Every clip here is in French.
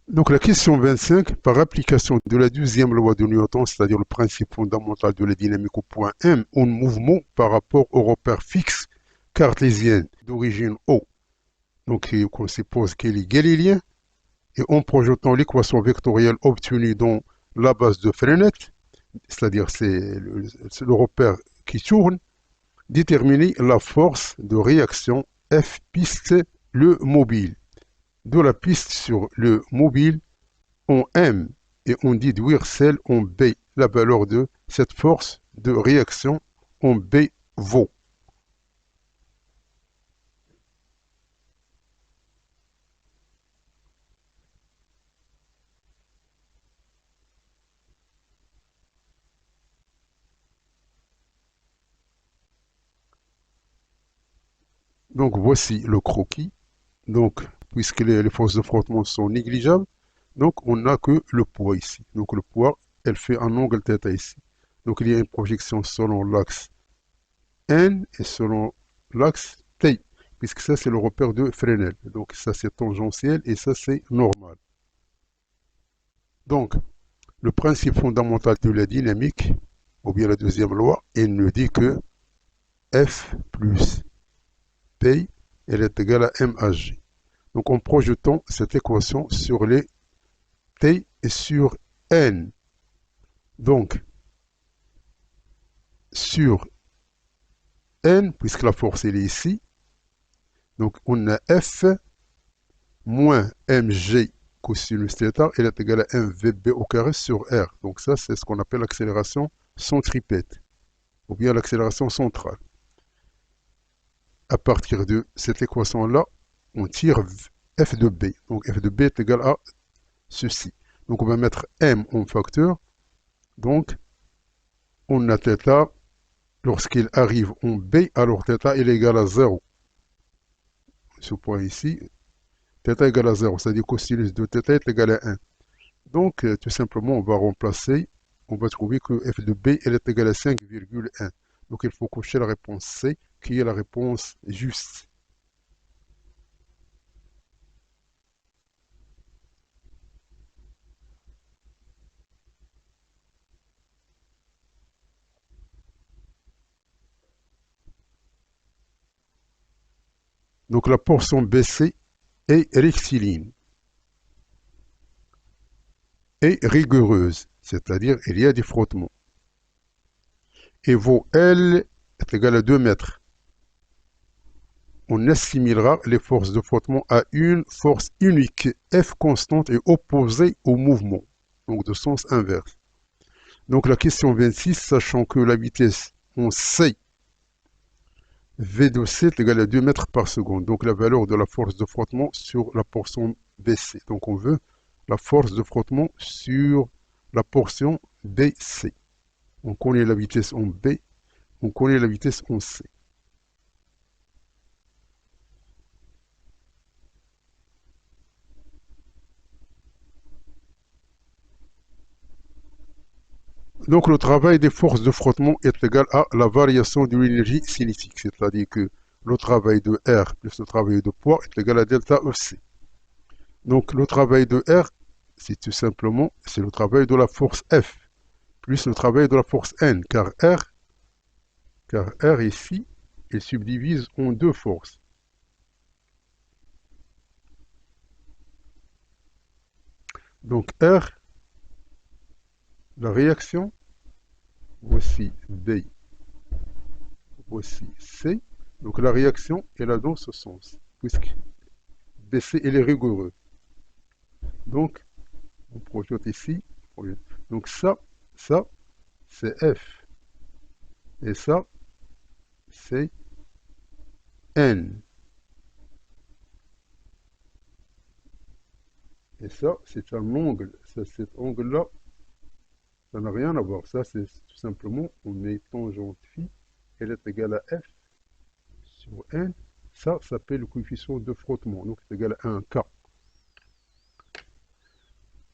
Donc la question 25, par application de la deuxième loi de Newton, c'est-à-dire le principe fondamental de la dynamique au point M, un mouvement par rapport au repère fixe cartésien d'origine O, donc qu'on suppose qu'il est galiléen, et en projetant l'équation vectorielle obtenue dans la base de Frenet, c'est-à-dire c'est le repère qui tourne, déterminer la force de réaction F piste le mobile. De la piste sur le mobile en M et on déduire celle en B. La valeur de cette force de réaction en B vaut. Donc voici le croquis. Donc, puisque les forces de frottement sont négligeables, donc on n'a que le poids ici. Donc le poids, elle fait un angle θ ici. Donc il y a une projection selon l'axe N et selon l'axe T, puisque ça c'est le repère de Fresnel. Donc ça c'est tangentiel et ça c'est normal. Donc le principe fondamental de la dynamique, ou bien la deuxième loi, il nous dit que F plus P, elle est égale à MHG. Donc en projetant cette équation sur les T et sur N. Donc sur N, puisque la force elle est ici, donc on a F moins mg cosinus θ, elle est égale à mvb au carré sur r. Donc ça, c'est ce qu'on appelle l'accélération centripète, ou bien l'accélération centrale. À partir de cette équation-là, on tire f de b. Donc f de b est égal à ceci. Donc on va mettre m en facteur. Donc on a θ, lorsqu'il arrive en b, alors θ est égal à 0. Ce point ici, θ égale à 0, c'est-à-dire cosinus de θ est égal à 1. Donc, tout simplement, on va remplacer, on va trouver que f de b, elle est égale à 5,1. Donc, il faut cocher la réponse C, qui est la réponse juste. Donc, la portion BC est rectiligne et rigoureuse, c'est-à-dire il y a des frottements. Et vaut L est égal à 2 mètres. On assimilera les forces de frottement à une force unique, F constante et opposée au mouvement, donc de sens inverse. Donc la question 26, sachant que la vitesse en C, V de C est égale à 2 mètres par seconde, donc la valeur de la force de frottement sur la portion BC. Donc on veut la force de frottement sur la portion BC. On connaît la vitesse en B, on connaît la vitesse en C. Donc le travail des forces de frottement est égal à la variation de l'énergie cinétique, c'est-à-dire que le travail de R plus le travail de poids est égal à delta EC. Donc le travail de R, c'est tout simplement c'est le travail de la force F plus le travail de la force N, car R ici, il subdivise en deux forces. Donc R, la réaction, voici B, voici C. Donc la réaction est là dans ce sens, puisque BC elle est rigoureux. Donc on projette ici. Donc ça, c'est F. Et ça, c'est N. Et ça, c'est un angle. Ça, cet angle-là, ça n'a rien à voir. Ça, c'est tout simplement, on est tangente phi, elle est égale à F sur N. Ça s'appelle le coefficient de frottement. Donc, c'est égal à 1K.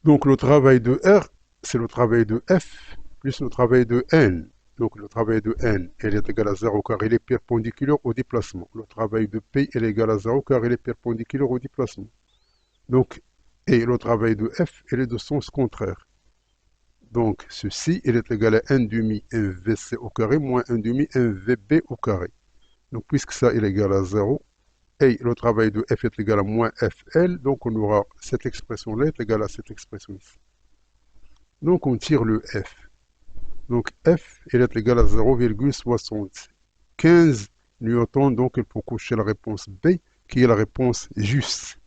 Donc, le travail de R, c'est le travail de F plus le travail de N. Donc, le travail de N, elle est égal à 0 car il est perpendiculaire au déplacement. Le travail de P, elle est égal à 0 car il est perpendiculaire au déplacement. Donc, Et le travail de F, il est de sens contraire. Donc, ceci, il est égal à 1 demi MVC au carré moins 1 demi MVB au carré. Donc, puisque ça, il est égal à 0, et le travail de F est égal à moins FL, donc on aura cette expression-là est égale à cette expression ici. Donc, on tire le F. Donc, F, il est égal à 0,75 newtons, donc il faut cocher la réponse B, qui est la réponse juste.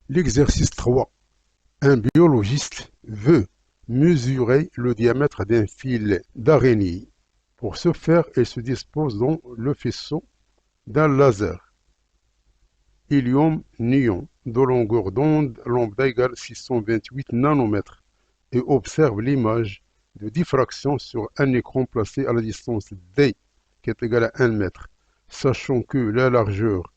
L'exercice 3. Un biologiste veut mesurer le diamètre d'un fil d'araignée. Pour ce faire, il se dispose dans le faisceau d'un laser hélium-néon de longueur d'onde lambda égale 628 nanomètres et observe l'image de diffraction sur un écran placé à la distance D qui est égale à 1 mètre, sachant que la largeur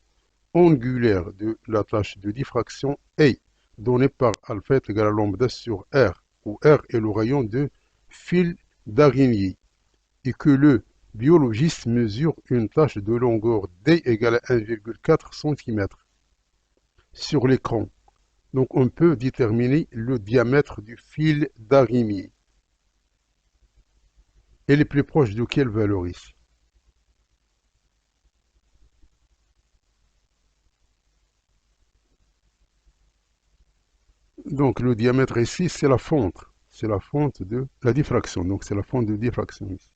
angulaire de la tâche de diffraction est donnée par alpha est égal à lambda sur R, où R est le rayon de fil d'araignée, et que le biologiste mesure une tâche de longueur D égale à 1,4 cm sur l'écran. Donc on peut déterminer le diamètre du fil d'araignée. Elle est plus proche de quelle valeur ici? Donc le diamètre ici, c'est la fente. C'est la fente de la diffraction. Donc c'est la fente de diffraction ici.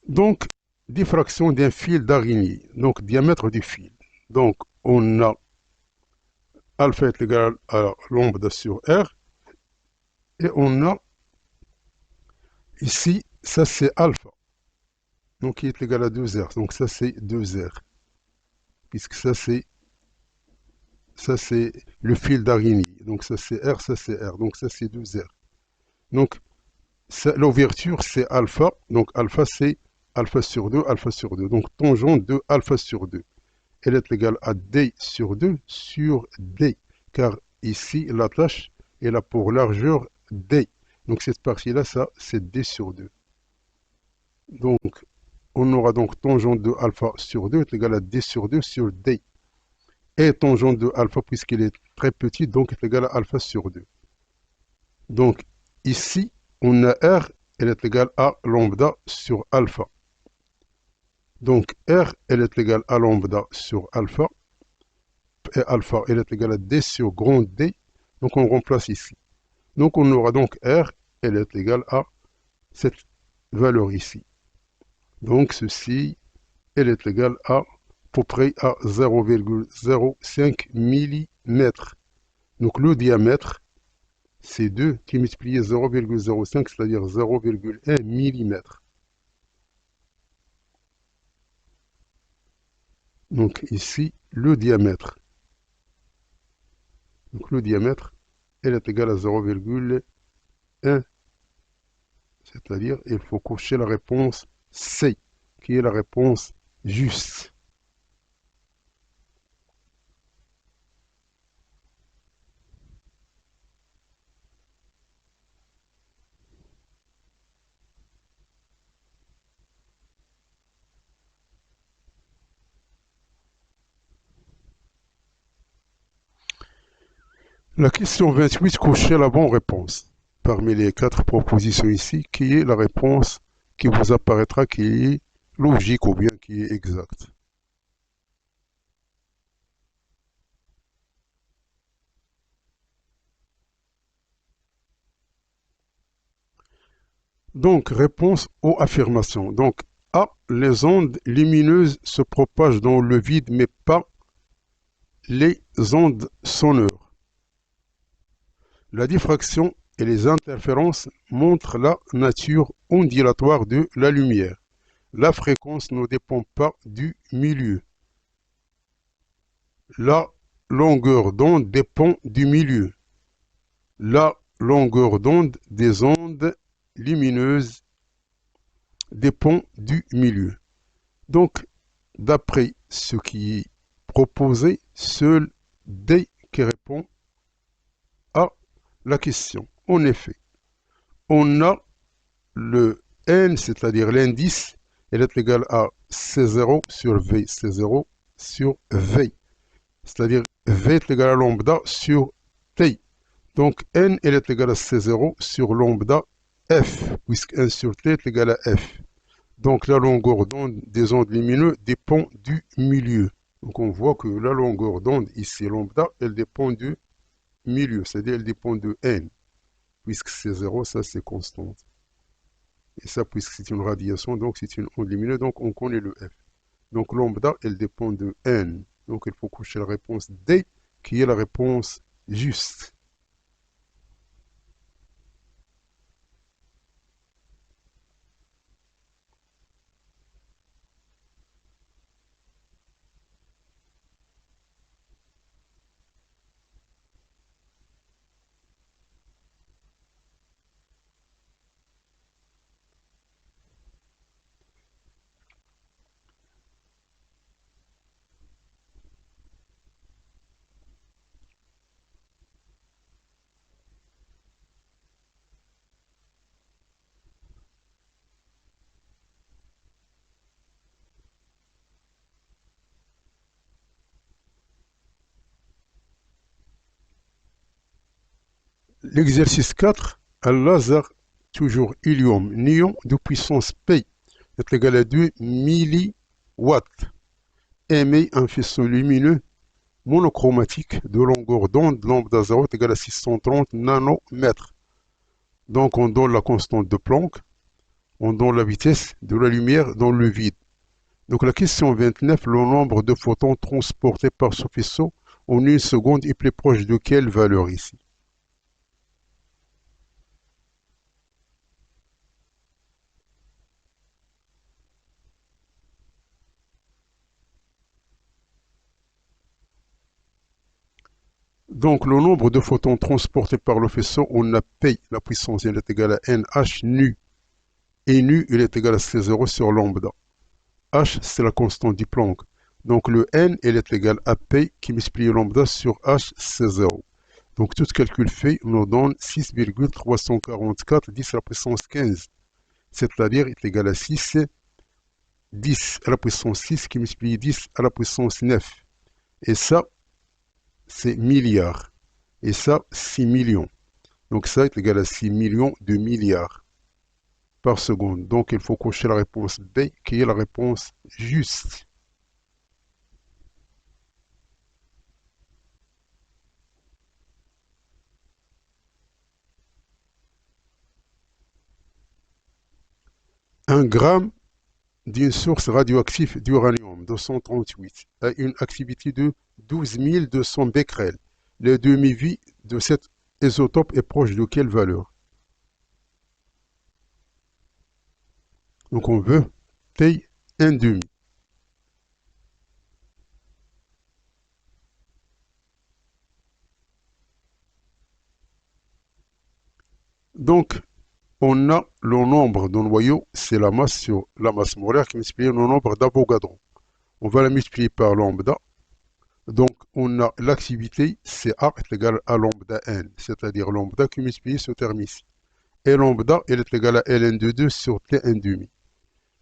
Donc, diffraction d'un fil d'araignée. Donc diamètre du fil. Donc on a alpha est égal à lambda sur R. Et on a ici, ça c'est alpha. Donc qui est égal à 2R. Donc ça c'est 2R. Puisque ça c'est le fil d'araignée. Donc ça c'est R, ça c'est R. Donc ça c'est 2R. Donc l'ouverture c'est alpha. Donc alpha c'est alpha sur 2, alpha sur 2. Donc tangente de alpha sur 2. Elle est égale à D sur 2 sur D. Car ici la tâche elle a pour largeur D. Donc cette partie-là, ça c'est D sur 2. Donc on aura donc tangente de alpha sur 2 est égal à D sur 2 sur D. Et tangente de alpha, puisqu'il est très petit, donc est égal à alpha sur 2. Donc ici, on a R, elle est égale à lambda sur alpha. Donc R, elle est égale à lambda sur alpha. Et alpha, elle est égale à D sur grand D. Donc on remplace ici. Donc on aura donc R, elle est égale à cette valeur ici. Donc ceci, elle est égale à peu près à 0,05 mm. Donc le diamètre, c'est 2 qui est multiplié 0,05, c'est-à-dire 0,1 mm. Donc ici, le diamètre. Donc le diamètre, elle est égale à 0,1, c'est-à-dire il faut cocher la réponse C, qui est la réponse juste. La question 28, cochez la bonne réponse. Parmi les 4 propositions ici, qui est la réponse qui vous apparaîtra qui est logique ou bien qui est exacte. Donc, réponse aux affirmations. Donc, A. Les ondes lumineuses se propagent dans le vide, mais pas les ondes sonores. La diffraction et les interférences montrent la nature ondulatoire de la lumière. La fréquence ne dépend pas du milieu. La longueur d'onde dépend du milieu. La longueur d'onde des ondes lumineuses dépend du milieu. Donc, d'après ce qui est proposé, seul D qui répond à la question. En effet, on a le N, c'est-à-dire l'indice, elle est égale à C0 sur V, C0 sur V. C'est-à-dire V est égal à lambda sur T. Donc N elle est égale à C0 sur lambda F, puisque 1 sur T est égal à F. Donc la longueur d'onde des ondes lumineuses dépend du milieu. Donc on voit que la longueur d'onde ici, lambda, elle dépend du milieu, c'est-à-dire elle dépend de N, puisque C0, ça c'est constante. Et ça, puisque c'est une radiation, donc c'est une onde lumineuse, donc on connaît le F. Donc lambda, elle dépend de N. Donc il faut coucher la réponse D, qui est la réponse juste. L'exercice 4, un laser toujours hélium-néon de puissance P est égal à 2 milliwatts émet un faisceau lumineux monochromatique de longueur d'onde lambda 0 est égal à 630 nanomètres. Donc on donne la constante de Planck, on donne la vitesse de la lumière dans le vide. Donc la question 29, le nombre de photons transportés par ce faisceau en une seconde est plus proche de quelle valeur ici? Donc, le nombre de photons transportés par le faisceau, on a P, la puissance, elle est égale à NH nu. Et nu, il est égal à C0 sur lambda. H, c'est la constante du Planck. Donc, le N, il est égal à P qui multiplie lambda sur H, C0. Donc, tout calcul fait nous donne 6,344 10 à la puissance 15. C'est-à-dire, il est égal à 6, 10 à la puissance 6 qui multiplie 10 à la puissance 9. Et ça, c'est milliards. Et ça, 6 millions. Donc ça est égal à 6 millions de milliards par seconde. Donc il faut cocher la réponse B qui est la réponse juste. Un gramme d'une source radioactive d'uranium 238 a une activité de 12 200 becquerels. Le demi-vie de cet isotope est proche de quelle valeur? Donc on veut T 1 demi. Donc on a le nombre de noyaux, c'est la masse sur la masse molaire qui multiplie le nombre d'Avogadro. On va la multiplier par lambda. Donc, on a l'activité, c'est A est égal à lambda n, c'est-à-dire lambda qui multiplie ce terme ici. Et lambda, elle est égale à ln de 2 sur t1 demi.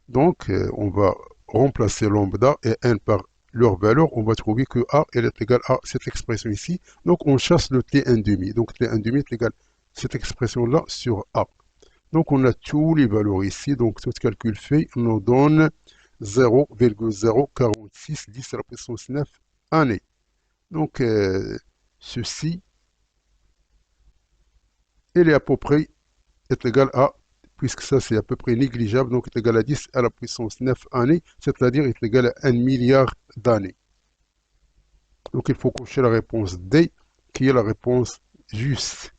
Donc, on va remplacer lambda et n par leur valeur, on va trouver que A elle est égale à cette expression ici. Donc on chasse le T1,5. Donc T1,5 est égal à cette expression-là sur A. Donc on a tous les valeurs ici. Donc tout calcul fait, on nous donne 0,04610 à la puissance 9 années. Donc ceci, il est à peu près est égal à, puisque ça c'est à peu près négligeable, donc est égal à 10 à la puissance 9 années, c'est-à-dire est égal à 1 milliard d'années. Donc il faut cocher la réponse D, qui est la réponse juste.